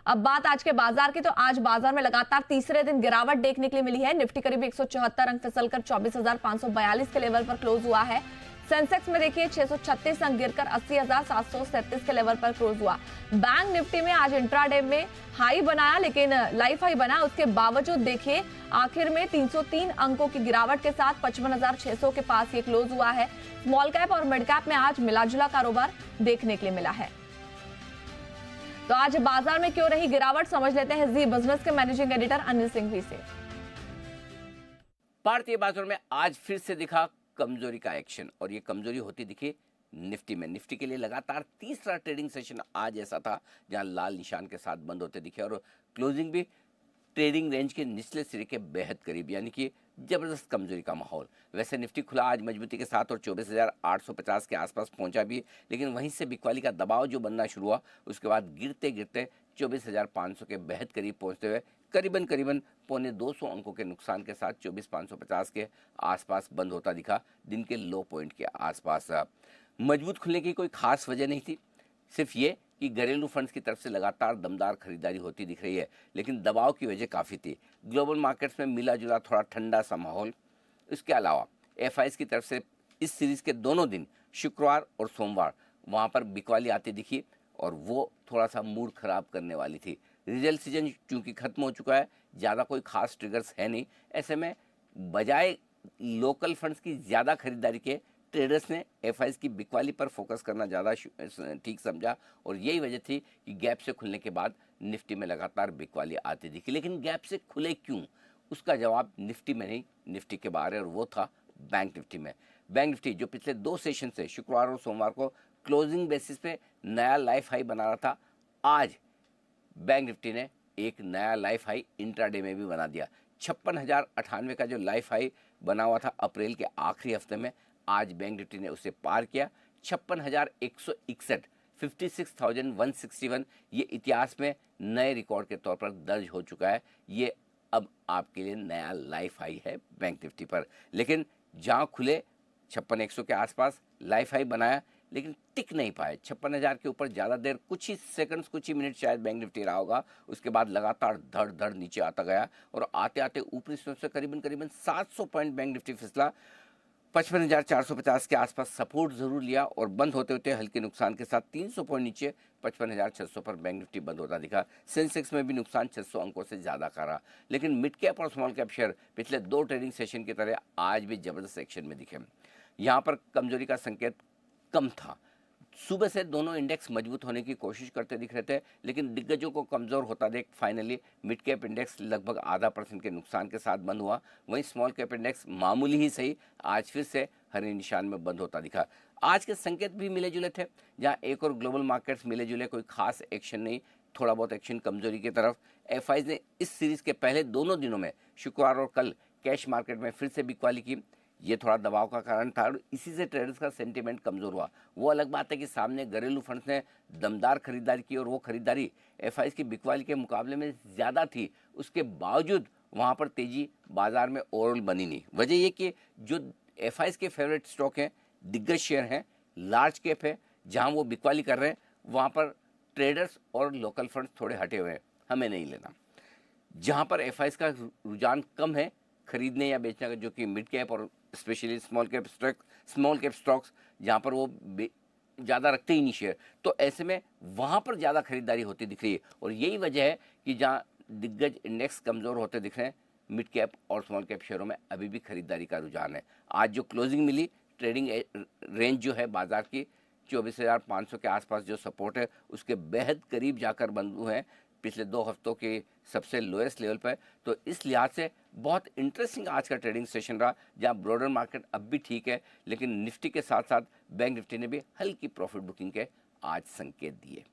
अब बात आज के बाजार की, तो आज बाजार में लगातार तीसरे दिन गिरावट देखने के लिए मिली है। निफ्टी करीब 174 अंक फिसलकर 24,542 के लेवल पर क्लोज हुआ है। सेंसेक्स में देखिए 636 अंक गिरकर 80,737 के लेवल पर क्लोज हुआ। बैंक निफ्टी में आज इंट्राडे में हाई बनाया, लेकिन लाइफ हाई बना, उसके बावजूद देखिए आखिर में 303 अंकों की गिरावट के साथ 55,600 के पास ये क्लोज हुआ है। स्मॉल कैप और मिड कैप में आज मिलाजुला कारोबार देखने के लिए मिला है। तो आज बाजार में क्यों रही गिरावट, समझ लेते हैं जी बिजनेस के मैनेजिंग एडिटर अनिल सिंघवी से। भारतीय बाजार में आज फिर से दिखा कमजोरी का एक्शन, और ये कमजोरी होती दिखी निफ्टी में। निफ्टी के लिए लगातार तीसरा ट्रेडिंग सेशन आज ऐसा था जहां लाल निशान के साथ बंद होते दिखे, और क्लोजिंग भी ट्रेडिंग रेंज के निचले सिरे के बेहद करीब, यानी कि जबरदस्त कमजोरी का माहौल। वैसे निफ्टी खुला आज मजबूती के साथ और 24,850 के आसपास पहुंचा भी, लेकिन वहीं से बिकवाली का दबाव जो बनना शुरू हुआ, उसके बाद गिरते गिरते 24,500 के बेहद करीब पहुंचते हुए करीबन पौने 200 अंकों के नुकसान के साथ 24,550 के आसपास बंद होता दिखा। दिन के लो पॉइंट के आसपास मजबूत खुलने की कोई खास वजह नहीं थी, सिर्फ ये कि घरेलू फंड्स की तरफ से लगातार दमदार खरीदारी होती दिख रही है, लेकिन दबाव की वजह काफ़ी थी। ग्लोबल मार्केट्स में मिला जुला थोड़ा ठंडा सा माहौल। इसके अलावा एफआईज की तरफ से इस सीरीज़ के दोनों दिन शुक्रवार और सोमवार वहाँ पर बिकवाली आती दिखी, और वो थोड़ा सा मूड ख़राब करने वाली थी। रिजल्ट सीजन चूँकि ख़त्म हो चुका है, ज़्यादा कोई ख़ास ट्रिगर्स है नहीं, ऐसे में बजाय लोकल फंड्स की ज़्यादा खरीदारी के ट्रेडर्स ने एफआईज की बिकवाली पर फोकस करना ज़्यादा ठीक समझा, और यही वजह थी कि गैप से खुलने के बाद निफ्टी में लगातार बिकवाली आती दिखी। लेकिन गैप से खुले क्यों, उसका जवाब निफ्टी में नहीं, निफ्टी के बाहर है, और वो था बैंक निफ्टी में। बैंक निफ्टी जो पिछले 2 सेशन से शुक्रवार और सोमवार को क्लोजिंग बेसिस पे नया लाइफ हाई बना रहा था, आज बैंक निफ्टी ने एक नया लाइफ हाई इंट्राडे में भी बना दिया। 56,098 का जो लाइफ हाई बना हुआ था अप्रैल के आखिरी हफ्ते में, आज बैंक निफ्टी ने उसे पार किया। 56,161 56,161 ये इतिहास में नए रिकॉर्ड के तौर पर दर्ज हो चुका है। ये अब आपके लिए नया लाइफ हाई है बैंक निफ्टी पर। लेकिन जहां खुले 56,100 के आसपास लाइफ हाई बनाया, लेकिन टिक नहीं पाए 56,000 के ऊपर ज़्यादा देर, कुछ ही सेकंड्स, कुछ ही मिनट शायद बैंक निफ्टी रहा होगा। उसके बाद लगातार धड़ धड़ नीचे आता गया, और आते आते ऊपरी स्तर से करीबन 700 पॉइंट बैंक निफ्टी फिसला। 55,450 के आसपास सपोर्ट जरूर लिया, और बंद होते होते हल्के नुकसान के साथ 300 पॉइंट नीचे 55,600 पर बैंक निफ्टी बंद होता दिखा। सेंसेक्स में भी नुकसान 600 अंकों से ज़्यादा का रहा। लेकिन मिड कैप और स्मॉल कैप शेयर पिछले 2 ट्रेडिंग सेशन की तरह आज भी जबरदस्त एक्शन में दिखे। यहाँ पर कमजोरी का संकेत कम था। सुबह से दोनों इंडेक्स मजबूत होने की कोशिश करते दिख रहे थे, लेकिन दिग्गजों को कमज़ोर होता देख फाइनली मिड कैप इंडेक्स लगभग आधा % के नुकसान के साथ बंद हुआ। वहीं स्मॉल कैप इंडेक्स मामूली ही सही आज फिर से हरे निशान में बंद होता दिखा। आज के संकेत भी मिले जुले थे, जहां एक और ग्लोबल मार्केट्स मिले जुले, कोई खास एक्शन नहीं, थोड़ा बहुत एक्शन कमजोरी की तरफ। एफआईज ने इस सीरीज़ के पहले दोनों दिनों में शुक्रवार और कल कैश मार्केट में फिर से बिकवाली की। ये थोड़ा दबाव का कारण था, और इसी से ट्रेडर्स का सेंटीमेंट कमज़ोर हुआ। वो अलग बात है कि सामने घरेलू फंड्स ने दमदार खरीदारी की, और वो खरीदारी एफआईज की बिकवाली के मुकाबले में ज़्यादा थी। उसके बावजूद वहाँ पर तेज़ी बाजार में ओवरऑल बनी नहीं। वजह ये कि जो एफआईज के फेवरेट स्टॉक हैं, दिग्गज शेयर हैं, लार्ज कैप है, जहाँ वो बिकवाली कर रहे हैं, वहाँ पर ट्रेडर्स और लोकल फंड्स थोड़े हटे हुए हैं, हमें नहीं लेना। जहाँ पर एफआईज का रुझान कम है खरीदने या बेचने का, जो कि मिड कैप और स्पेशली स्मॉल कैप स्टॉक्स, जहाँ पर वो ज़्यादा रखते ही नहीं शेयर, तो ऐसे में वहाँ पर ज़्यादा खरीदारी होती दिख रही है। और यही वजह है कि जहाँ दिग्गज इंडेक्स कमज़ोर होते दिख रहे हैं, मिड कैप और स्मॉल कैप शेयरों में अभी भी खरीदारी का रुझान है। आज जो क्लोजिंग मिली, ट्रेडिंग रेंज जो है बाजार की 24,500 के आसपास जो सपोर्ट है, उसके बेहद करीब जाकर बंद हुए हैं पिछले 2 हफ्तों के सबसे लोएस्ट लेवल पर। तो इस लिहाज से बहुत इंटरेस्टिंग आज का ट्रेडिंग सेशन रहा, जहां ब्रॉडर मार्केट अब भी ठीक है, लेकिन निफ्टी के साथ साथ बैंक निफ्टी ने भी हल्की प्रॉफिट बुकिंग के आज संकेत दिए।